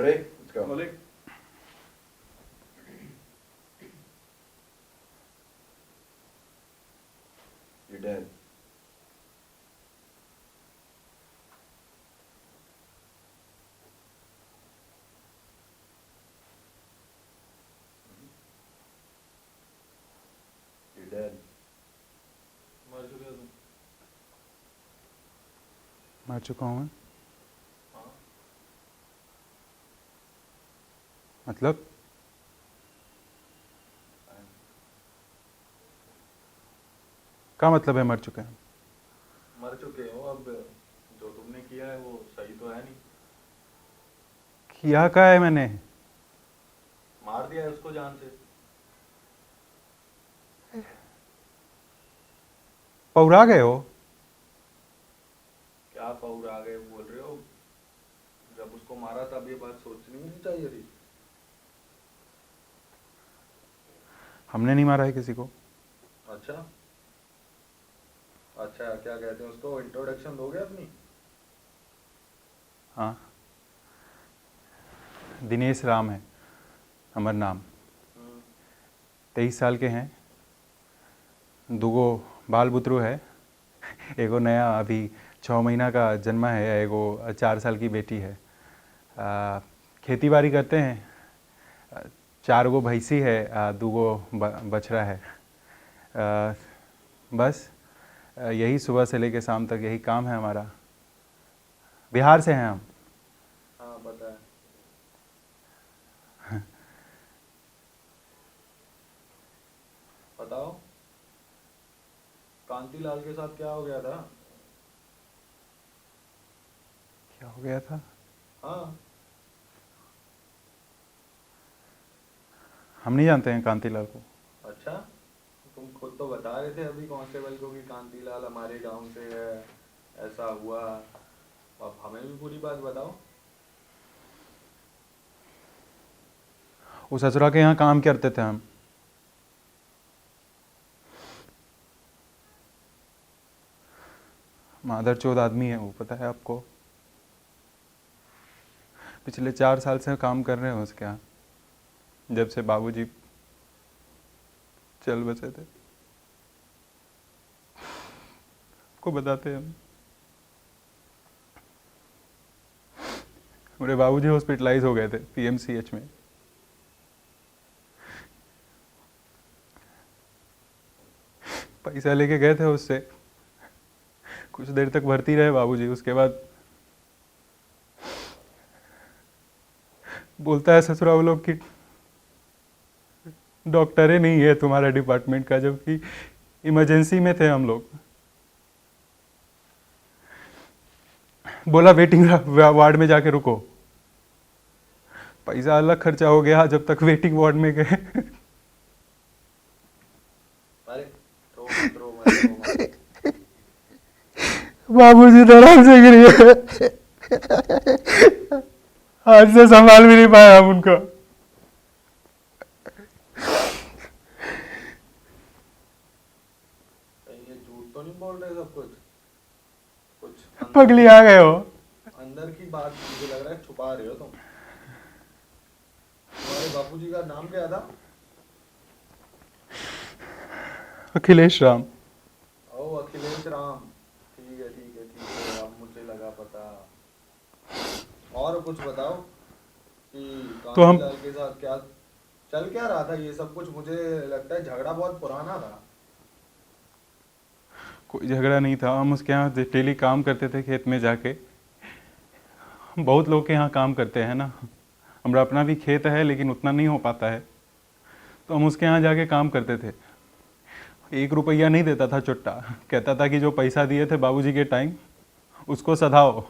ready? Let's go. Rolling. You're dead. You're dead. मर चुके हो तुम। मर चुका हूँ मैं। हाँ। मतलब क्या मतलब है मर चुके हैं? मर चुके हो। अब जो तुमने किया है वो सही तो है नहीं। किया क्या है मैंने? मार दिया है उसको जान से। पौरा गए हो? क्या पौर आ गए बोल रहे हो? जब उसको मारा तब ये बात सोचनी नहीं चाहिए थी। हमने नहीं मारा है किसी को। अच्छा अच्छा, क्या कहते हैं उसको, इंट्रोडक्शन दोगे अपनी? हाँ, दिनेश राम है हमार नाम। 23 साल के हैं। दूगो बाल बुतरू है। एगो नया अभी 6 महीना का जन्मा है, एगो 4 साल की बेटी है। खेती बाड़ी करते हैं। 4 गो भैंसी है, 2 गो बछड़ा है। बस यही सुबह से लेकर शाम तक यही काम है हमारा। बिहार से हैं हम। हाँ बताए। बताओ, कांतीलाल के साथ क्या हो गया था? क्या हो गया था? हाँ, हम नहीं जानते हैं कांतीलाल को। अच्छा, तुम खुद तो बता रहे थे अभी कांस्टेबल को कि कांतीलाल हमारे गांव से है, ऐसा हुआ। अब हमें भी पूरी बात बताओ। वो ससुरा के यहाँ काम करते थे हम। मादरचोद आदमी है वो, पता है आपको। पिछले 4 साल से काम कर रहे हैं उसके यहाँ, जब से बाबूजी चल बसे थे। को बताते हैं हम। मेरे बाबूजी हॉस्पिटलाइज हो गए थे पीएमसीएच में। पैसा लेके गए थे उससे, कुछ देर तक भर्ती रहे बाबूजी। उसके बाद बोलता है ससुरा वो लोग कि डॉक्टर ही नहीं है तुम्हारा डिपार्टमेंट का, जबकि इमरजेंसी में थे हम लोग। बोला वेटिंग वार्ड में जाके रुको। पैसा अलग खर्चा हो गया जब तक वेटिंग वार्ड में गए। अरे रो मत रो मत रो मत। बाबूजी धड़ाम से गिर गए। हाथ से संभाल भी नहीं पाया हम उनको। कहीं ये झूठ तो नहीं बोल रहे सब कुछ? कुछ पगली आ गए हो। अंदर की बात मुझे लग रहा है छुपा रहे हो तुम। तुम्हारे बापूजी का नाम क्या था? अखिलेश राम। ओ अखिलेश राम। ठीक है ठीक है ठीक है, अब मुझे लगा पता। और कुछ बताओ कि तो हम कांतीलाल के साथ क्या चल क्या रहा था ये सब कुछ? मुझे लगता है झगड़ा बहुत पुराना था। कोई झगड़ा नहीं था। हम उसके यहाँ डेली काम करते थे खेत में जाके। बहुत लोग के यहाँ काम करते हैं ना। हमारा अपना भी खेत है लेकिन उतना नहीं हो पाता है, तो हम उसके यहाँ जाके काम करते थे। 1 रुपया नहीं देता था चुट्टा। कहता था कि जो पैसा दिए थे बाबूजी के टाइम उसको सधाओ।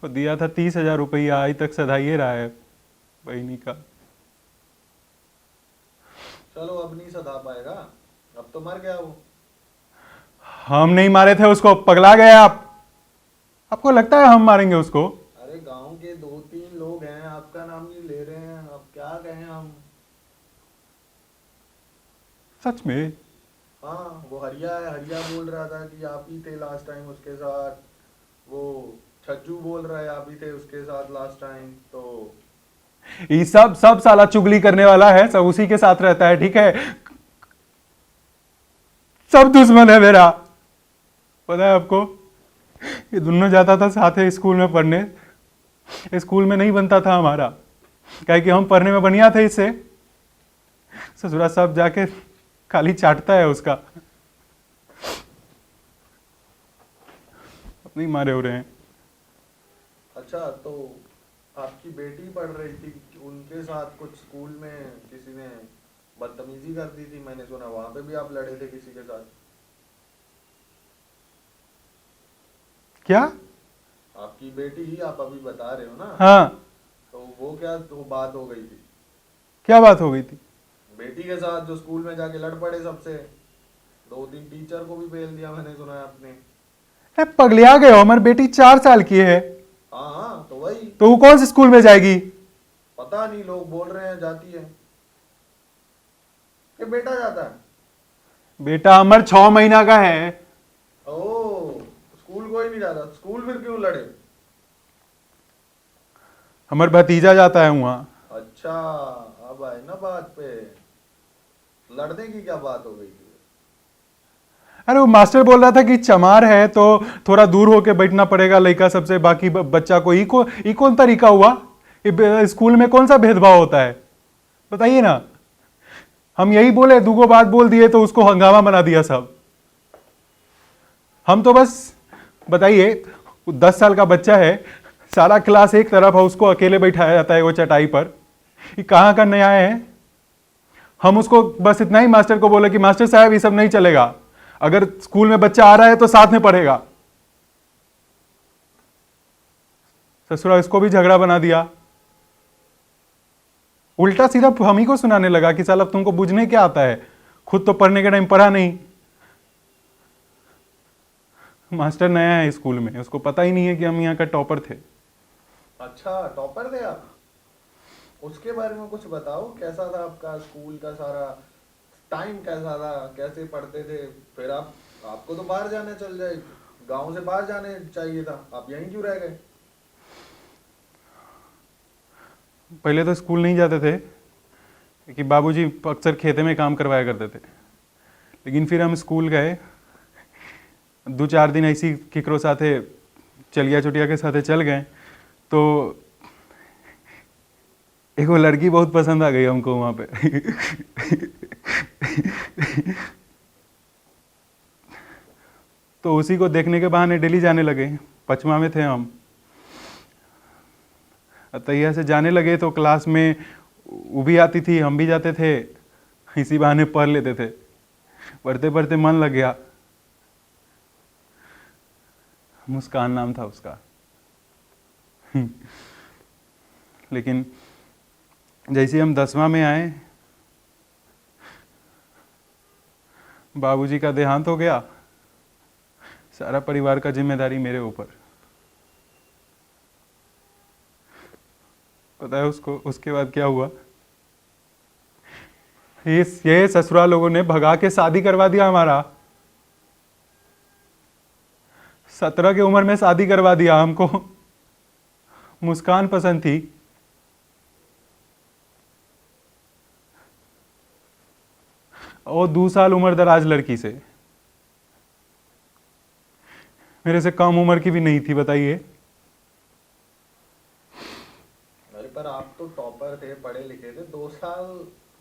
और दिया था 30,000 रुपया, आज तक सधाइए रहा है बहनी का। चलो अब नहीं सधा पाएगा, अब तो मर गया वो। हम नहीं मारे थे उसको, पगला गए आप। आपको लगता है हम मारेंगे उसको? अरे गांव के 2-3 लोग हैं, आपका नाम नहीं ले रहे हैं, अब क्या कहें हम। सच में? हाँ वो हरिया है, हरिया बोल रहा था कि आप ही थे लास्ट टाइम उसके साथ। वो छज्जू बोल रहा है, आप भी थे उसके साथ लास्ट टाइम तो। ये सब सब साला चुगली करने वाला है, सब उसी के साथ रहता है, ठीक है। सब दुश्मन है मेरा, पता है आपको। ये दोनों जाता था साथ है स्कूल में पढ़ने, स्कूल में नहीं बनता था हमारा, क्या कि हम पढ़ने में बढ़िया थे इससे। ससुरा सब जाके खाली चाटता है उसका, अपनी मारे हो रहे हैं। अच्छा, तो आपकी बेटी पढ़ रही थी, उनके साथ कुछ स्कूल में किसी ने बदतमीजी कर दी थी, मैंने सुना वहां पे भी आप लड़े थे किसी के साथ। क्या? आपकी बेटी ही आप अभी बता रहे हो ना। हाँ, तो वो क्या तो बात हो गई थी क्या बात हो गई थी? बेटी के साथ, जो स्कूल में जाके लड़ पड़े सबसे, 2-3 टीचर को भी बेल दिया मैंने सुना है आपने। अरे पगलिया गए हो, हमारी बेटी 4 साल की है। हाँ हाँ, तो वही। तो वो कौन से स्कूल में जाएगी? पता नहीं, लोग बोल रहे हैं जाती है। ये बेटा जाता है? बेटा अमर 6 महीना का है। ओ, स्कूल कोई नहीं जाता, स्कूल फिर क्यों लड़े? हमार भतीजा जाता है वहां। अच्छा, अब आए ना बात पे। लड़ने की क्या बात हो गई थी? अरे वो मास्टर बोल रहा था कि चमार है तो थोड़ा दूर होके बैठना पड़ेगा लड़का सबसे, बाकी बच्चा को। ई कौन तरीका हुआ? स्कूल में कौन सा भेदभाव होता है, बताइए ना। हम यही बोले, दूगो बात बोल दिए तो उसको हंगामा बना दिया सब। हम तो बस, बताइए, 10 साल का बच्चा है, सारा क्लास एक तरफ है, उसको अकेले बैठाया जाता है वो चटाई पर। ये कहाँ का न्याय है? हम उसको बस इतना ही मास्टर को बोले कि मास्टर साहब ये सब नहीं चलेगा, अगर स्कूल में बच्चा आ रहा है तो साथ में पढ़ेगा। ससुरा इसको भी झगड़ा बना दिया, उल्टा सीधा हम ही को सुनाने लगा कि साला तुमको बुझने क्या आता है, खुद तो पढ़ने के टाइम पढ़ा नहीं। मास्टर नया है स्कूल में, उसको पता ही नहीं है कि हम यहाँ का टॉपर थे। अच्छा, टॉपर थे आप? उसके बारे में कुछ बताओ, कैसा था आपका स्कूल का सारा टाइम, कैसा था, कैसे पढ़ते थे? फिर आपको तो बाहर जाने चल जाए, गांव से बाहर जाने चाहिए था, आप यहीं क्यों रह गए? पहले तो स्कूल नहीं जाते थे कि बाबूजी अक्सर खेते में काम करवाया करते थे, लेकिन फिर हम स्कूल गए, 2-4 दिन ऐसी किकरो साथे चलिया चुटिया के साथे चल गए, तो एक वो लड़की बहुत पसंद आ गई हमको वहां पे। तो उसी को देखने के बहाने डेली जाने लगे। 5वां में थे हम, तैया से जाने लगे तो क्लास में वो भी आती थी, हम भी जाते थे, इसी बहाने पढ़ लेते थे। पढ़ते पढ़ते मन लग गया। मुस्कान नाम था उसका। लेकिन जैसे हम 10वां में आए, बाबूजी का देहांत हो गया, सारा परिवार का जिम्मेदारी मेरे ऊपर। पता है उसको उसके बाद क्या हुआ? ये ससुराल लोगों ने भगा के शादी करवा दिया हमारा। 17 की उम्र में शादी करवा दिया हमको। मुस्कान पसंद थी, और 2 साल उम्र दराज लड़की से, मेरे से कम उम्र की भी नहीं थी, बताइए। अरे पर आप तो टॉपर थे, पढ़े लिखे थे, 2 साल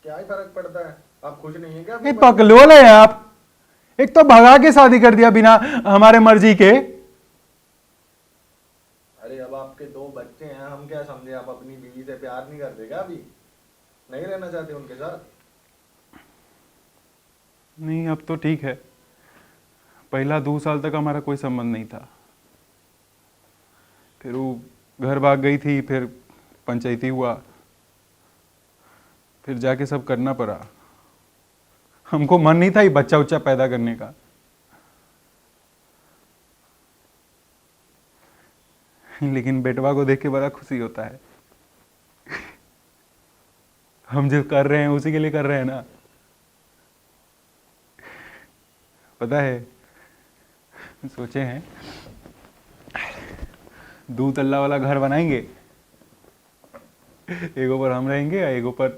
क्या ही फर्क पड़ता है? आप खुश नहीं है क्या? ये पकलोल है आप। एक तो भगा के शादी कर दिया बिना हमारे मर्जी के। अरे अब आपके 2 बच्चे हैं, हम क्या समझे, आप अपनी बीवी से प्यार नहीं करते क्या? अभी नहीं रहना चाहते उनके साथ? नहीं, अब तो ठीक है। पहला 2 साल तक हमारा कोई संबंध नहीं था, फिर वो घर भाग गई थी, फिर पंचायती हुआ, फिर जाके सब करना पड़ा। हमको मन नहीं था ये बच्चा उच्चा पैदा करने का, लेकिन बेटवा को देख के बड़ा खुशी होता है। हम जो कर रहे हैं उसी के लिए कर रहे हैं ना। पता है, सोचे हैं दो तल्ला वाला घर बनाएंगे, एक ऊपर हम रहेंगे या एक ऊपर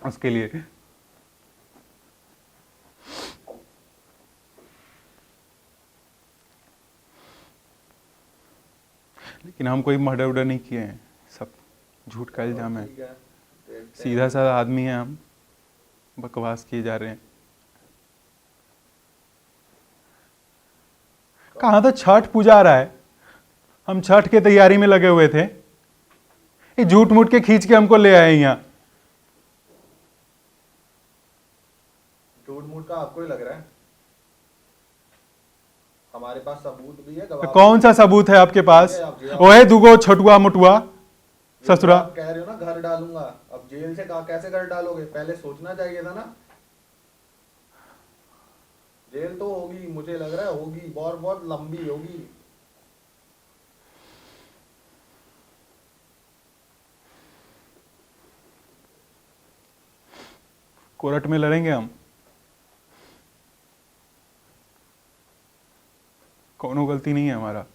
उसके लिए। लेकिन हम कोई मर्डर वर्डर नहीं किए हैं, सब झूठ का इल्जाम है। ठीक है, देखते हैं। सीधा साधा आदमी है हम, बकवास किए जा रहे हैं। कहाँ तो छठ पूजा आ रहा है, हम छठ के तैयारी में लगे हुए थे, ये झूठ मूठ के खींच के हमको ले आए यहाँ। झूठ मूठ का आपको ही लग रहा है, हमारे पास सबूत भी है, तो गवाह कौन सा सबूत है आपके पास? ओए दुगो छोटुआ मुटुआ भी है। ससुरा। आप कह रहे हो ना घर डालूंगा, अब जेल से कैसे घर डालोगे, पहले सोचना चाहिए था ना। जेल तो होगी, मुझे लग रहा है होगी, बहुत बहुत लंबी होगी। कोर्ट में लड़ेंगे हम, कोनो गलती नहीं है हमारा।